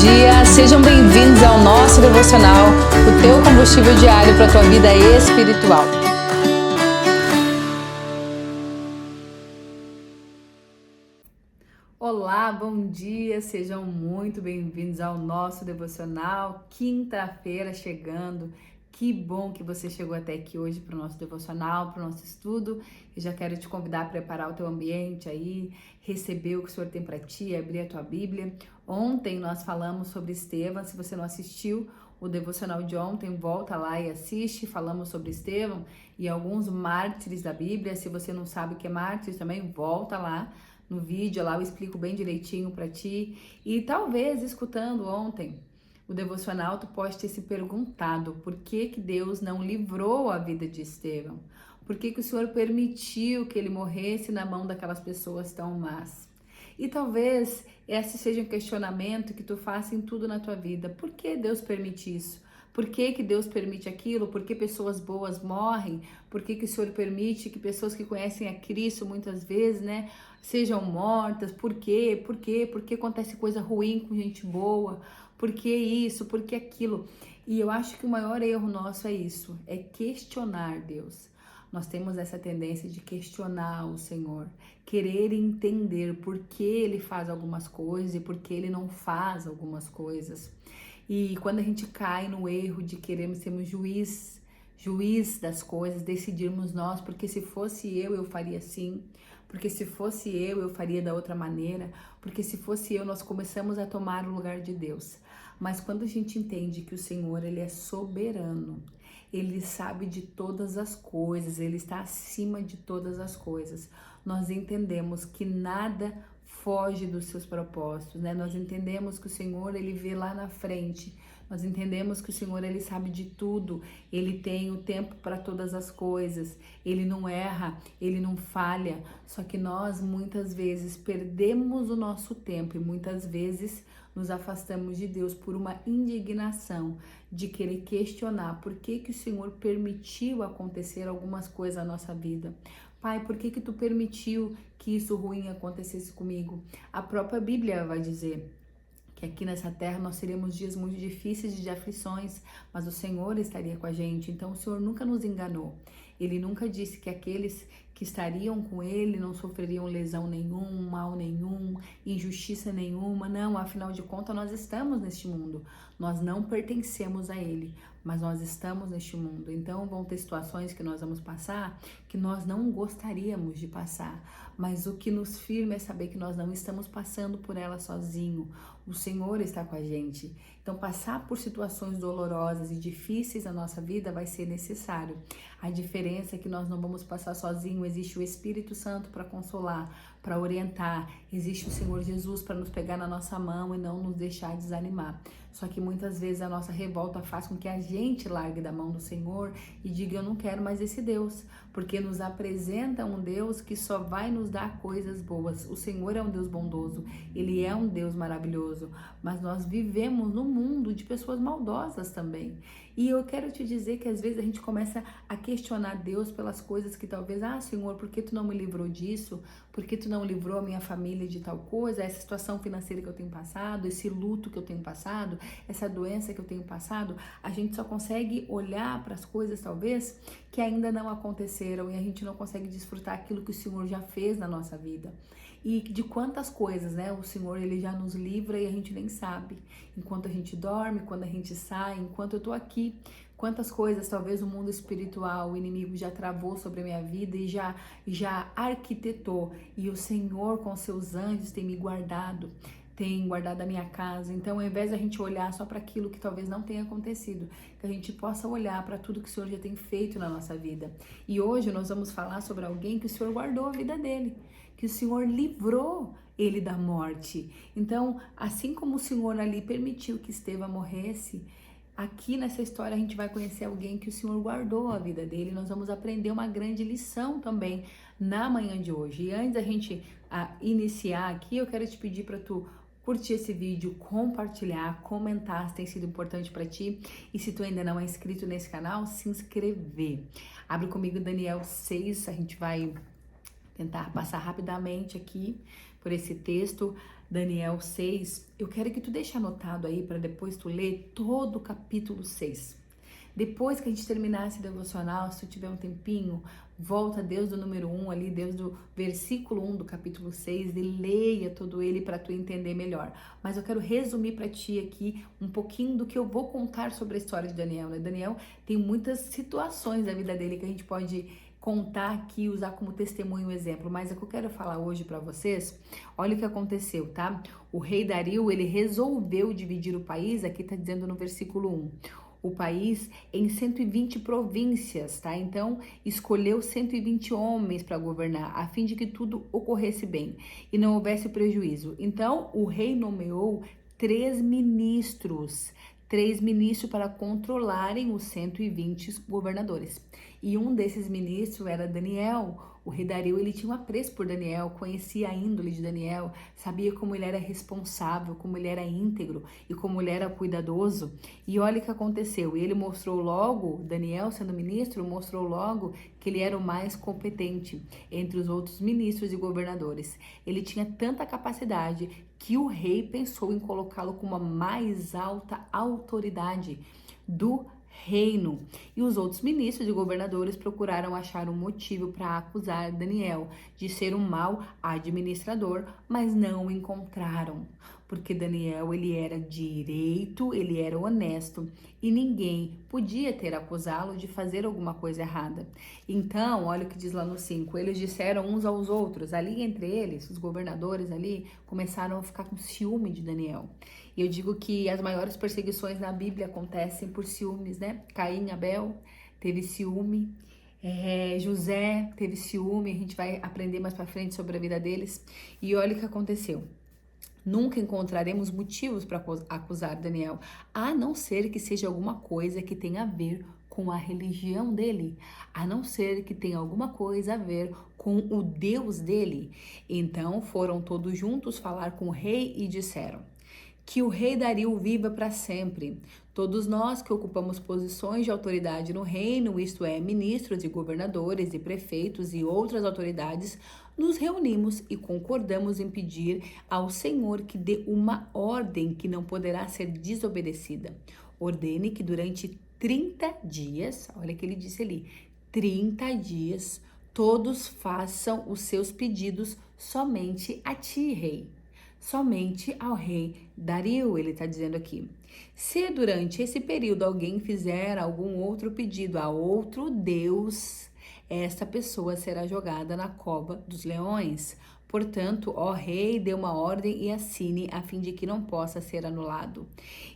dia, sejam bem-vindos ao nosso devocional, o teu combustível diário para a tua vida espiritual. Olá, bom dia, sejam muito bem-vindos ao nosso devocional, quinta-feira chegando. Que bom que você chegou até aqui hoje para o nosso devocional, para o nosso estudo. Eu já quero te convidar a preparar o teu ambiente aí, receber o que o Senhor tem para ti, abrir a tua Bíblia. Ontem nós falamos sobre Estevão. Se você não assistiu o devocional de ontem, volta lá e assiste. Falamos sobre Estevão e alguns mártires da Bíblia. Se você não sabe o que é mártires também, volta lá no vídeo, lá eu explico bem direitinho para ti. E talvez escutando ontem o devocional, tu pode ter se perguntado por que Deus não livrou a vida de Estevão? Por que o Senhor permitiu que ele morresse na mão daquelas pessoas tão más? E talvez esse seja um questionamento que tu faça em tudo na tua vida. Por que Deus permite isso? Por que Deus permite aquilo? Por que pessoas boas morrem? Por que o Senhor permite que pessoas que conhecem a Cristo muitas vezes, sejam mortas? Por quê? Por quê? Por que acontece coisa ruim com gente boa? Por que isso? Por que aquilo? E eu acho que o maior erro nosso é isso, é questionar Deus. Nós temos essa tendência de questionar o Senhor, querer entender por que Ele faz algumas coisas e por que Ele não faz algumas coisas. E quando a gente cai no erro de queremos sermos juiz das coisas, decidirmos nós, porque se fosse eu faria assim, porque se fosse eu faria da outra maneira, porque se fosse eu, nós começamos a tomar o lugar de Deus. Mas quando a gente entende que o Senhor, Ele é soberano, Ele sabe de todas as coisas, Ele está acima de todas as coisas, nós entendemos que nada foge dos seus propósitos, Nós entendemos que o Senhor, Ele vê lá na frente. Nós entendemos que o Senhor, Ele sabe de tudo, Ele tem o tempo para todas as coisas, Ele não erra, Ele não falha, só que nós muitas vezes perdemos o nosso tempo e muitas vezes nos afastamos de Deus por uma indignação de querer questionar por que o Senhor permitiu acontecer algumas coisas na nossa vida. Pai, por que tu permitiu que isso ruim acontecesse comigo? A própria Bíblia vai dizer que aqui nessa terra nós teríamos dias muito difíceis de aflições, mas o Senhor estaria com a gente. Então o Senhor nunca nos enganou. Ele nunca disse que aqueles que estariam com Ele não sofreriam lesão nenhum, mal nenhum, injustiça nenhuma. Não, afinal de contas nós estamos neste mundo. Nós não pertencemos a Ele, mas nós estamos neste mundo. Então vão ter situações que nós vamos passar que nós não gostaríamos de passar. Mas o que nos firma é saber que nós não estamos passando por ela sozinho. O Senhor está com a gente. Então, passar por situações dolorosas e difíceis na nossa vida vai ser necessário. A diferença é que nós não vamos passar sozinho. Existe o Espírito Santo para consolar, para orientar. Existe o Senhor Jesus para nos pegar na nossa mão e não nos deixar desanimar. Só que muitas vezes a nossa revolta faz com que a gente largue da mão do Senhor e diga: eu não quero mais esse Deus, porque nos apresenta um Deus que só vai nos dar coisas boas. O Senhor é um Deus bondoso, Ele é um Deus maravilhoso, mas nós vivemos num mundo de pessoas maldosas também. E eu quero te dizer que às vezes a gente começa a questionar Deus pelas coisas que talvez, Senhor, por que tu não me livrou disso? Por que tu não livrou a minha família de tal coisa? Essa situação financeira que eu tenho passado, esse luto que eu tenho passado, essa doença que eu tenho passado. A gente só consegue olhar para as coisas talvez que ainda não aconteceram e a gente não consegue desfrutar aquilo que o Senhor já fez na nossa vida. E de quantas coisas, o Senhor, Ele já nos livra e a gente nem sabe. Enquanto a gente dorme, quando a gente sai, enquanto eu tô aqui, quantas coisas talvez o mundo espiritual, o inimigo já travou sobre a minha vida e já arquitetou. E o Senhor com seus anjos tem me guardado, tem guardado a minha casa. Então, ao invés da gente olhar só para aquilo que talvez não tenha acontecido, que a gente possa olhar para tudo que o Senhor já tem feito na nossa vida. E hoje nós vamos falar sobre alguém que o Senhor guardou a vida dele, que o Senhor livrou ele da morte. Então, assim como o Senhor ali permitiu que Estevão morresse, aqui nessa história a gente vai conhecer alguém que o Senhor guardou a vida dele. Nós vamos aprender uma grande lição também na manhã de hoje. E antes da gente iniciar aqui, eu quero te pedir para tu curtir esse vídeo, compartilhar, comentar se tem sido importante para ti. E se tu ainda não é inscrito nesse canal, se inscrever. Abre comigo Daniel 6, a gente vai tentar passar rapidamente aqui por esse texto, Daniel 6. Eu quero que tu deixe anotado aí para depois tu ler todo o capítulo 6. Depois que a gente terminar esse devocional, se tu tiver um tempinho, volta Deus do número 1 ali, Deus do versículo 1 do capítulo 6 e leia todo ele para tu entender melhor. Mas eu quero resumir para ti aqui um pouquinho do que eu vou contar sobre a história de Daniel, né? Daniel tem muitas situações da vida dele que a gente pode contar aqui, usar como testemunho, exemplo, mas é que eu quero falar hoje para vocês. Olha o que aconteceu, tá? O rei Dario, ele resolveu dividir o país, aqui tá dizendo no versículo 1, o país em 120 províncias, tá? Então, escolheu 120 homens para governar, a fim de que tudo ocorresse bem e não houvesse prejuízo. Então, o rei nomeou três ministros para controlarem os 120 governadores. E um desses ministros era Daniel. O rei Dario, ele tinha um apreço por Daniel, conhecia a índole de Daniel, sabia como ele era responsável, como ele era íntegro e como ele era cuidadoso. E olha o que aconteceu, ele mostrou logo, Daniel sendo ministro, mostrou logo que ele era o mais competente entre os outros ministros e governadores. Ele tinha tanta capacidade que o rei pensou em colocá-lo como a mais alta autoridade do reino. E os outros ministros e governadores procuraram achar um motivo para acusar Daniel de ser um mau administrador, mas não o encontraram. Porque Daniel, ele era direito, ele era honesto e ninguém podia ter acusá-lo de fazer alguma coisa errada. Então, olha o que diz lá no 5, eles disseram uns aos outros, ali entre eles, os governadores ali, começaram a ficar com ciúme de Daniel. E eu digo que as maiores perseguições na Bíblia acontecem por ciúmes, né? Caim e Abel teve ciúme, José teve ciúme, a gente vai aprender mais pra frente sobre a vida deles. E olha o que aconteceu. Nunca encontraremos motivos para acusar Daniel, a não ser que seja alguma coisa que tenha a ver com a religião dele, a não ser que tenha alguma coisa a ver com o Deus dele. Então foram todos juntos falar com o rei e disseram: que o rei Dario viva para sempre. Todos nós que ocupamos posições de autoridade no reino, isto é, ministros e governadores e prefeitos e outras autoridades, nos reunimos e concordamos em pedir ao Senhor que dê uma ordem que não poderá ser desobedecida. Ordene que durante 30 dias, olha o que ele disse ali, 30 dias, todos façam os seus pedidos somente a ti, rei. Somente ao rei Dario, ele está dizendo aqui. Se durante esse período alguém fizer algum outro pedido a outro Deus, esta pessoa será jogada na cova dos leões. Portanto, ó rei, dê uma ordem e assine, a fim de que não possa ser anulado.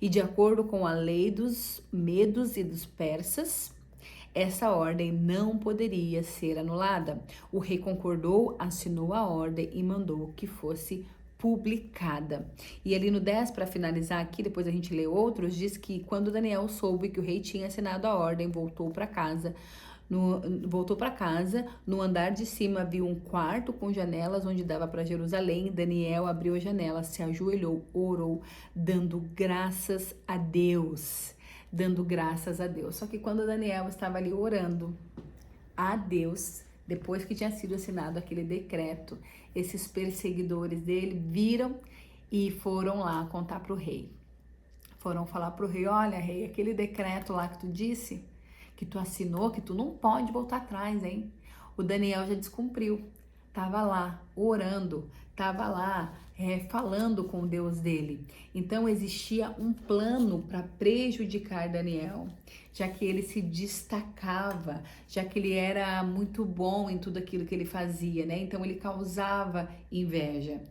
E de acordo com a lei dos medos e dos persas, essa ordem não poderia ser anulada. O rei concordou, assinou a ordem e mandou que fosse publicada. E ali no 10, para finalizar aqui, depois a gente lê outros, diz que quando Daniel soube que o rei tinha assinado a ordem, voltou para casa. No andar de cima viu um quarto com janelas onde dava para Jerusalém. Daniel abriu a janela, se ajoelhou, orou, dando graças a Deus. Dando graças a Deus. Só que quando Daniel estava ali orando a Deus, depois que tinha sido assinado aquele decreto, esses perseguidores dele viram e foram lá contar para o rei. Foram falar para o rei: olha, rei, aquele decreto lá que tu disse, que tu assinou, que tu não pode voltar atrás, hein? O Daniel já descumpriu. Tava lá orando, tava lá falando com o Deus dele. Então existia um plano para prejudicar Daniel, já que ele se destacava, já que ele era muito bom em tudo aquilo que ele fazia, né? Então ele causava inveja.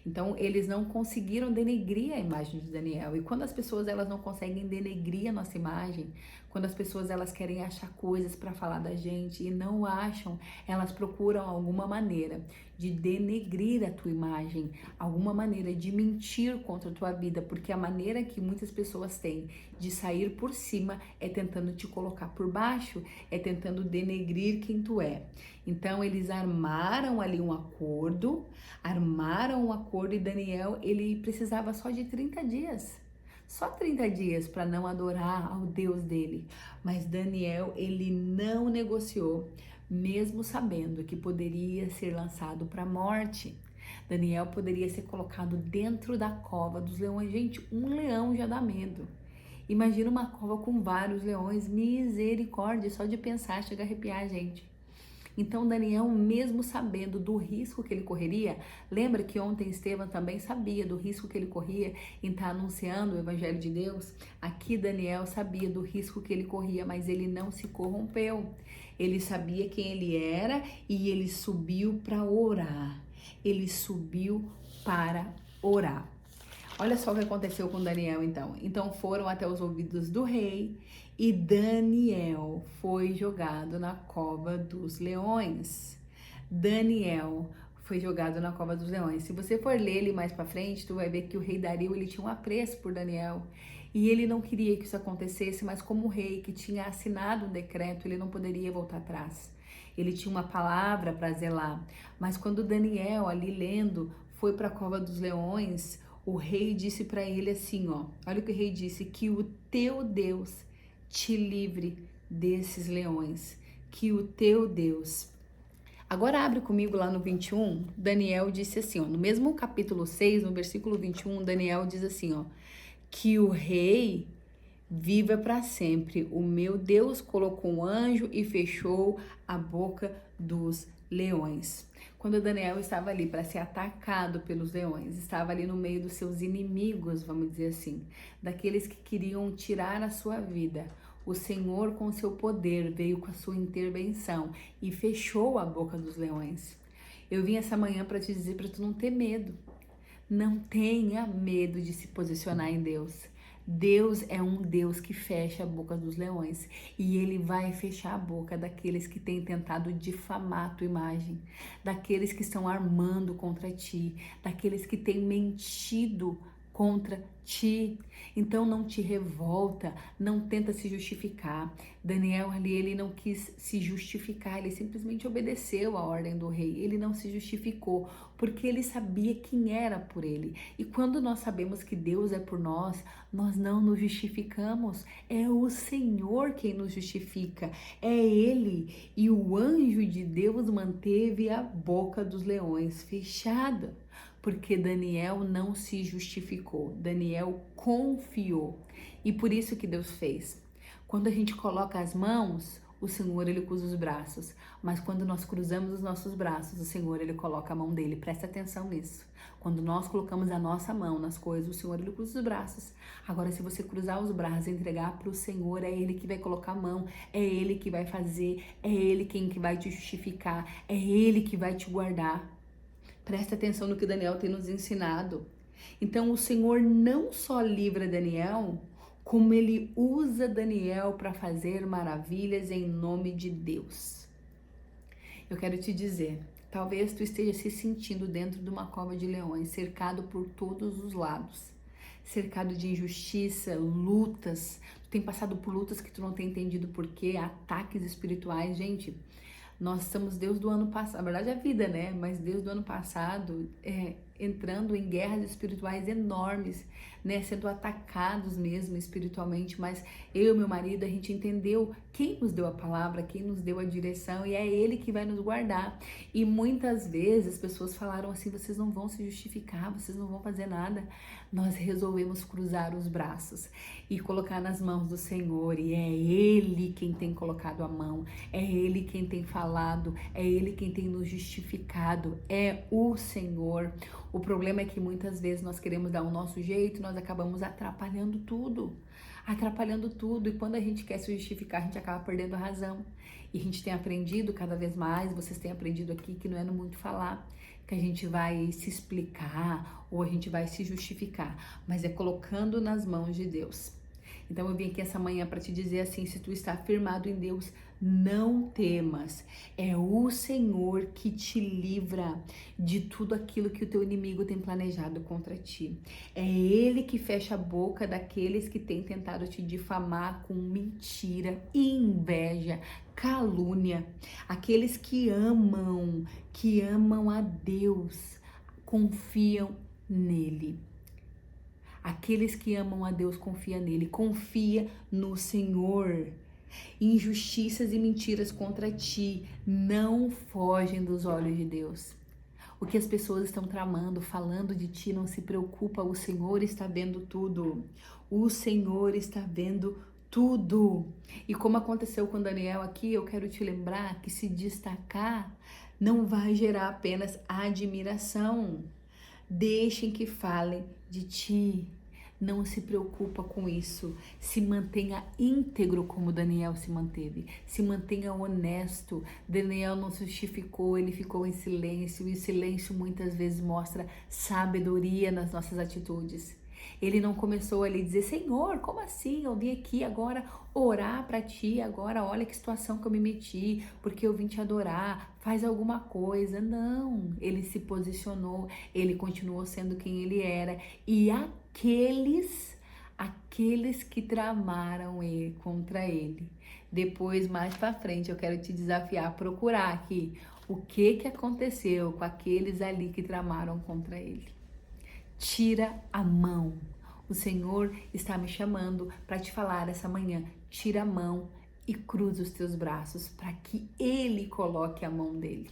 Então eles não conseguiram denegrir a imagem de Daniel. E quando as pessoas elas não conseguem denegrir a nossa imagem, quando as pessoas elas querem achar coisas para falar da gente e não acham, elas procuram alguma maneira de denegrir a tua imagem, alguma maneira de mentir contra a tua vida, porque a maneira que muitas pessoas têm de sair por cima é tentando te colocar por baixo, é tentando denegrir quem tu é. Então eles armaram ali um acordo e Daniel, ele precisava só de 30 dias. Só 30 dias para não adorar ao Deus dele. Mas Daniel, ele não negociou. mesmo sabendo que poderia ser lançado para a morte. Daniel poderia ser colocado dentro da cova dos leões. Gente, um leão já dá medo. Imagina uma cova com vários leões, misericórdia, só de pensar chega a arrepiar, gente. Então Daniel, mesmo sabendo do risco que ele correria, lembra que ontem Estevão também sabia do risco que ele corria em estar anunciando o Evangelho de Deus? Aqui Daniel sabia do risco que ele corria, mas ele não se corrompeu. Ele sabia quem ele era e ele subiu para orar. Ele subiu para orar. Olha só o que aconteceu com Daniel então. Então foram até os ouvidos do rei e Daniel foi jogado na cova dos leões. Daniel foi jogado na cova dos leões. Se você for ler ele mais para frente, tu vai ver que o rei Dario, ele tinha um apreço por Daniel. E ele não queria que isso acontecesse, mas como o rei que tinha assinado um decreto, ele não poderia voltar atrás. Ele tinha uma palavra para zelar. Mas quando Daniel, ali lendo, foi para a cova dos leões, o rei disse para ele assim, ó, olha o que o rei disse, que o teu Deus te livre desses leões, que o teu Deus. Agora abre comigo lá no 21, Daniel disse assim, ó, no mesmo capítulo 6, no versículo 21, Daniel diz assim, ó, que o rei viva para sempre, o meu Deus colocou um anjo e fechou a boca dos leões. Quando Daniel estava ali para ser atacado pelos leões, estava ali no meio dos seus inimigos, vamos dizer assim, daqueles que queriam tirar a sua vida, o Senhor com seu poder veio com a sua intervenção e fechou a boca dos leões. Eu vim essa manhã para te dizer para tu não ter medo. Não tenha medo de se posicionar em Deus. Deus é um Deus que fecha a boca dos leões e ele vai fechar a boca daqueles que têm tentado difamar a tua imagem, daqueles que estão armando contra ti, daqueles que têm mentido contra ti. Então não te revolta, não tenta se justificar. Daniel ali, ele não quis se justificar, ele simplesmente obedeceu a ordem do rei. Ele não se justificou, porque ele sabia quem era por ele. E quando nós sabemos que Deus é por nós, nós não nos justificamos. É o Senhor quem nos justifica. É Ele. E o anjo de Deus manteve a boca dos leões fechada, porque Daniel não se justificou, Daniel confiou. E por isso que Deus fez. Quando a gente coloca as mãos, o Senhor, ele cruza os braços. Mas quando nós cruzamos os nossos braços, o Senhor, ele coloca a mão dele. Presta atenção nisso. Quando nós colocamos a nossa mão nas coisas, o Senhor, ele cruza os braços. Agora, se você cruzar os braços e entregar para o Senhor, é Ele que vai colocar a mão, é Ele que vai fazer, é Ele quem que vai te justificar, é Ele que vai te guardar. Presta atenção no que Daniel tem nos ensinado. Então, o Senhor não só livra Daniel, como ele usa Daniel para fazer maravilhas em nome de Deus. Eu quero te dizer, talvez tu esteja se sentindo dentro de uma cova de leões, cercado por todos os lados, cercado de injustiça, lutas. Tu tem passado por lutas que tu não tem entendido por quê, ataques espirituais. Gente, nós estamos Deus do ano passado, na verdade a vida, né? Mas Deus do ano passado entrando em guerras espirituais enormes, né? Sendo atacados mesmo espiritualmente. Mas eu e meu marido, a gente entendeu quem nos deu a palavra, quem nos deu a direção, e é Ele que vai nos guardar. E muitas vezes as pessoas falaram assim: vocês não vão se justificar, vocês não vão fazer nada. Nós resolvemos cruzar os braços e colocar nas mãos do Senhor, e é Ele quem tem colocado a mão, é Ele quem tem falado, é Ele quem tem nos justificado, é o Senhor. O problema é que muitas vezes nós queremos dar o nosso jeito, nós acabamos atrapalhando tudo, e quando a gente quer se justificar, a gente acaba perdendo a razão. E a gente tem aprendido cada vez mais, vocês têm aprendido aqui, que não é no muito falar que a gente vai se explicar ou a gente vai se justificar, mas é colocando nas mãos de Deus. Então eu vim aqui essa manhã para te dizer assim: se tu está firmado em Deus, não temas. É o Senhor que te livra de tudo aquilo que o teu inimigo tem planejado contra ti. É Ele que fecha a boca daqueles que têm tentado te difamar com mentira, inveja, calúnia. Aqueles que amam a Deus, confiam nele. Aqueles que amam a Deus confiam nele, confia no Senhor. Injustiças e mentiras contra ti não fogem dos olhos de Deus. O que as pessoas estão tramando, falando de ti, não se preocupa, o Senhor está vendo tudo. O Senhor está vendo tudo. E como aconteceu com Daniel aqui, eu quero te lembrar que se destacar não vai gerar apenas admiração. Deixem que falem de ti. Não se preocupa com isso. Se mantenha íntegro como Daniel se manteve. Se mantenha honesto. Daniel não se justificou, ele ficou em silêncio. E o silêncio muitas vezes mostra sabedoria nas nossas atitudes. Ele não começou ali a dizer, Senhor, como assim? Eu vim aqui agora orar para ti, agora olha que situação que eu me meti, porque eu vim te adorar, faz alguma coisa. Não, ele se posicionou, ele continuou sendo quem ele era. E aqueles que tramaram contra ele. Depois, mais para frente, eu quero te desafiar a procurar aqui o que aconteceu com aqueles ali que tramaram contra ele. Tira a mão. O Senhor está me chamando para te falar essa manhã. Tira a mão e cruza os teus braços para que Ele coloque a mão dele.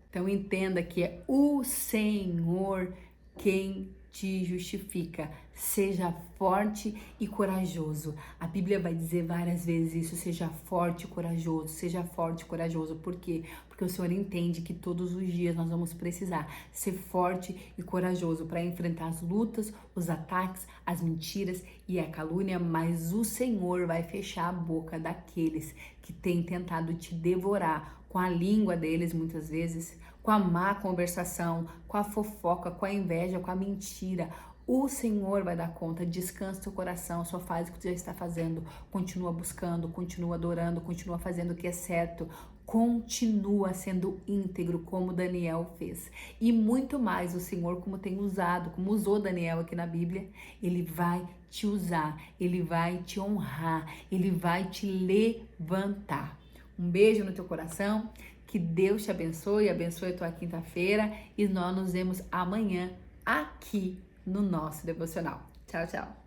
Então entenda que é o Senhor quem te justifica. Seja forte e corajoso. A Bíblia vai dizer várias vezes isso, seja forte e corajoso, seja forte e corajoso. Por quê? Porque o Senhor entende que todos os dias nós vamos precisar ser forte e corajoso para enfrentar as lutas, os ataques, as mentiras e a calúnia, mas o Senhor vai fechar a boca daqueles que têm tentado te devorar com a língua deles muitas vezes, com a má conversação, com a fofoca, com a inveja, com a mentira. O Senhor vai dar conta. Descansa teu coração, só faz o que tu já está fazendo. Continua buscando, continua adorando, continua fazendo o que é certo. Continua sendo íntegro como Daniel fez. E muito mais o Senhor, como tem usado, como usou Daniel aqui na Bíblia, Ele vai te usar, Ele vai te honrar, Ele vai te levantar. Um beijo no teu coração, que Deus te abençoe a tua quinta-feira e nós nos vemos amanhã aqui no nosso devocional. Tchau, tchau.